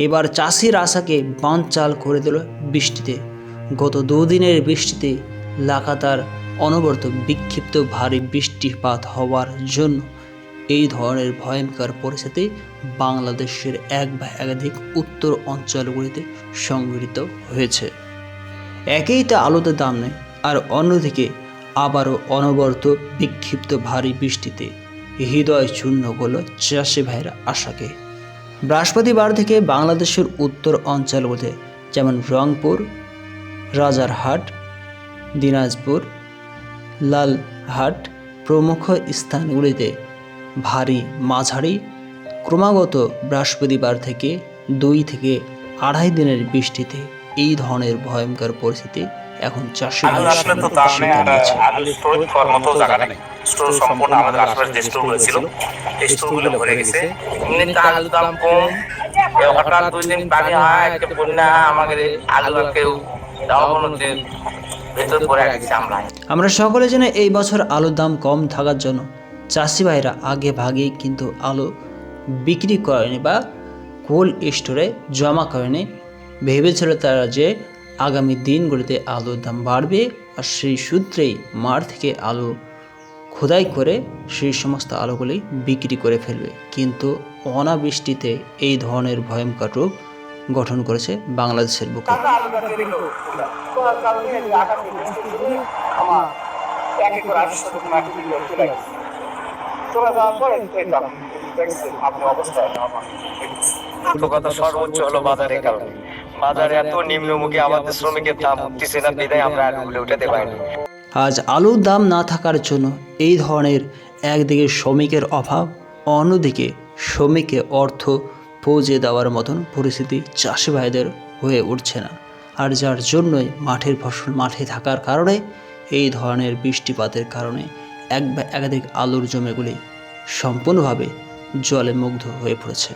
এবার চাষির আশাকে বানচাল করে দিল বৃষ্টিতে। গত দুদিনের বৃষ্টিতে লাগাতার অনবরত বিক্ষিপ্ত ভারী বৃষ্টিপাত হওয়ার জন্য এই ধরনের ভয়ঙ্কর পরিস্থিতি বাংলাদেশের এক বা একাধিক উত্তর অঞ্চলগুলিতে সংঘটিত হয়েছে। একেই তো আলুতে দাম নেই, আর অন্যদিকে আবারও অনবরত বিক্ষিপ্ত ভারী বৃষ্টিতে হৃদয় চূর্ণ করল চাষি ভাইয়ের আশাকে। বৃহস্পতিবার থেকে বাংলাদেশের উত্তর অঞ্চলগুলিতে যেমন রংপুর, রাজারহাট, দিনাজপুর, লালহাট প্রমুখ স্থানগুলিতে ভারী মাঝারি ক্রমাগত বৃহস্পতিবার থেকে 2 থেকে 2.5 দিনের বৃষ্টিতে এই ধরনের ভয়ঙ্কর পরিস্থিতি এখন চাষি আমরা সকলে জানি এই বছর আলুর দাম কম থাকার জন্য চাষি ভাইরা আগে ভাগেই কিন্তু আলু বিক্রি করেনি বা কোল্ড স্টোরে জমা করেনি। ভেবেছিল তারা যে আগামী দিনগুলিতে আলুর দাম বাড়বে, আর সেই সূত্রেই মাঠ থেকে আলু খোদাই করে সেই সমস্ত আলুগুলি বিক্রি করে ফেলবে। কিন্তু অনাবৃষ্টিতে এই ধরনের ভয়ঙ্কর রূপ গঠন করেছে বাংলাদেশের বুকে। সর্বোচ্চ হলো বাজারের কারণে। বাজারে এত নিম্নমুখী আমাদের শ্রমিকের দাম উঠতেছে না, বিদায় আমরা আলুগুলো উঠাতে পারিনি। আজ আলুর দাম না থাকার জন্য এই ধরনের একদিকে শ্রমিকের অভাব, অন্যদিকে শ্রমিককে অর্থ পৌঁছে দেওয়ার মতন পরিস্থিতি চাষি ভাইদের হয়ে উঠছে না। আর যার জন্যই মাঠের ফসল মাঠে থাকার কারণে এই ধরনের বৃষ্টিপাতের কারণে এক বা একাধিক আলুর জমিগুলি সম্পূর্ণভাবে জলে মুগ্ধ হয়ে পড়েছে।